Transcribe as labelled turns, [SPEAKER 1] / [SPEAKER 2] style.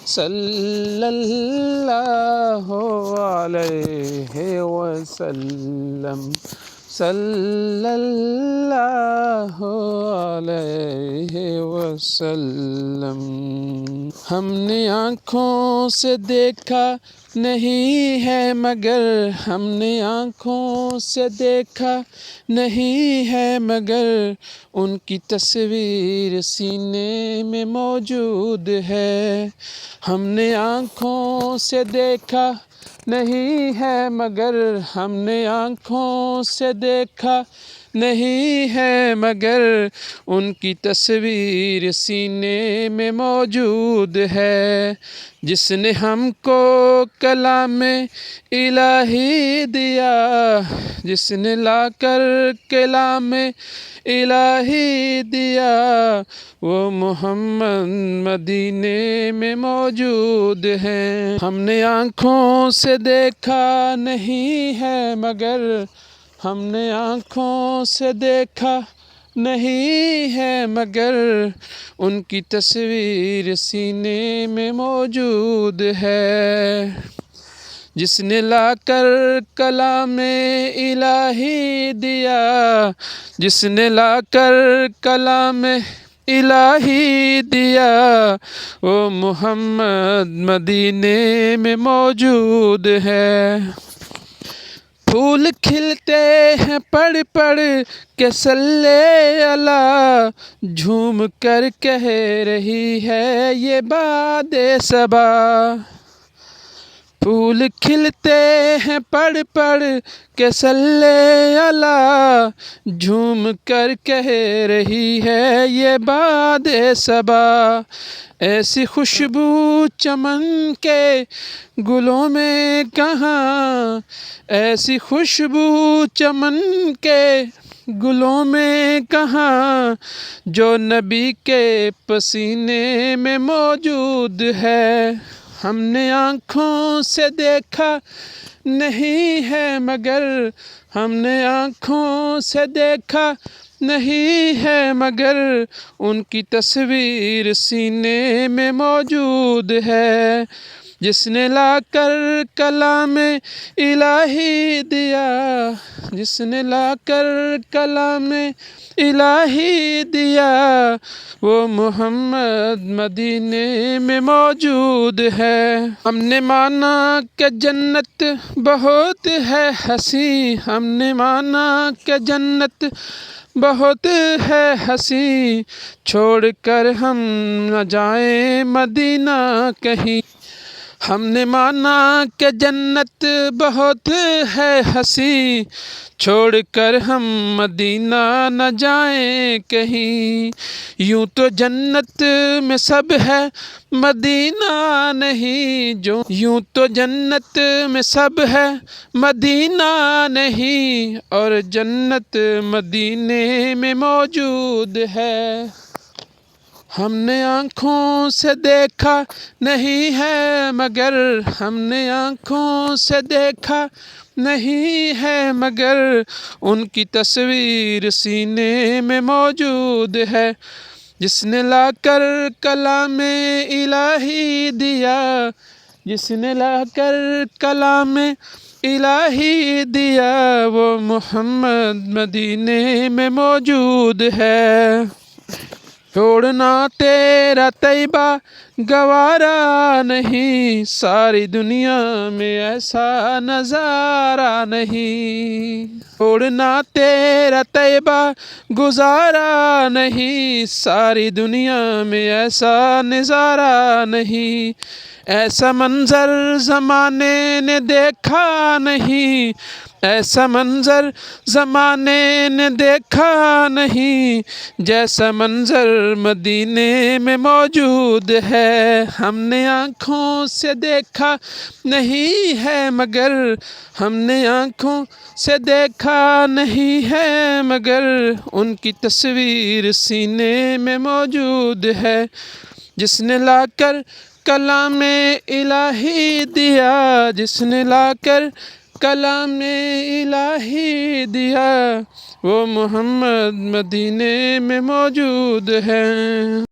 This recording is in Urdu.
[SPEAKER 1] صلی اللہ علیہ وسلم، صلی اللہ علیہ وسلم۔ ہم نے آنکھوں سے دیکھا نہیں ہے مگر، ہم نے آنکھوں سے دیکھا نہیں ہے مگر، ان کی تصویر سینے میں موجود ہے۔ ہم نے آنکھوں سے دیکھا نہیں ہے مگر، ہم نے آنکھوں سے دیکھا نہیں ہے مگر، ان کی تصویر سینے میں موجود ہے۔ جس نے ہم کو کلام الہی دیا، جس نے لا کر کلام الہی دیا، وہ محمد مدینے میں موجود ہیں۔ ہم نے آنکھوں سے دیکھا نہیں ہے مگر، ہم نے آنکھوں سے دیکھا نہیں ہے مگر، ان کی تصویر سینے میں موجود ہے۔ جس نے لا کر کلام الہی دیا، جس نے لا کر کلام الہی دیا، وہ محمد مدینے میں موجود ہے۔ پھول کھلتے ہیں پڑھ پڑھ کے صلی اللہ، جھوم کر کہہ رہی ہے یہ باد صبا۔ پھول کھلتے ہیں پڑھ پڑھ کے صلی اللہ، جھوم کر کہہ رہی ہے یہ باد صبا۔ ایسی خوشبو چمن کے گلوں میں کہاں، ایسی خوشبو چمن کے گلوں میں کہاں، جو نبی کے پسینے میں موجود ہے۔ ہم نے آنکھوں سے دیکھا نہیں ہے مگر، ہم نے آنکھوں سے دیکھا نہیں ہے مگر، ان کی تصویر سینے میں موجود ہے۔ جس نے لا کر کلام الہی دیا، جس نے لا کر کلام الہی دیا، وہ محمد مدینے میں موجود ہے۔ ہم نے مانا کہ جنت بہت ہے حسین، ہم نے مانا کہ جنت بہت ہے حسین، چھوڑ کر ہم نہ جائیں مدینہ کہیں۔ ہم نے مانا کہ جنت بہت ہے حسین، چھوڑ کر ہم مدینہ نہ جائیں کہیں۔ یوں تو جنت میں سب ہے مدینہ نہیں، یوں تو جنت میں سب ہے مدینہ نہیں، اور جنت مدینے میں موجود ہے۔ ہم نے آنکھوں سے دیکھا نہیں ہے مگر، ہم نے آنکھوں سے دیکھا نہیں ہے مگر، ان کی تصویر سینے میں موجود ہے۔ جس نے لا کر کلام الہی دیا، جس نے لا کر کلام الہی دیا، وہ محمد مدینے میں موجود ہے۔ چھوڑنا تیرا طیبہ گوارا نہیں، ساری دنیا میں ایسا نظارہ نہیں۔ چھوڑنا تیرا طیبہ گزارا نہیں، ساری دنیا میں ایسا نظارہ نہیں۔ ایسا منظر زمانے نے دیکھا نہیں، ایسا منظر زمانے نے دیکھا نہیں، جیسا منظر مدینے میں موجود ہے۔ ہم نے آنکھوں سے دیکھا نہیں ہے مگر، ہم نے آنکھوں سے دیکھا نہیں ہے مگر، ان کی تصویر سینے میں موجود ہے۔ جس نے لا کر کلام الہی دیا، جس نے لا کر کلام الہی دیا، وہ محمد مدینے میں موجود ہے۔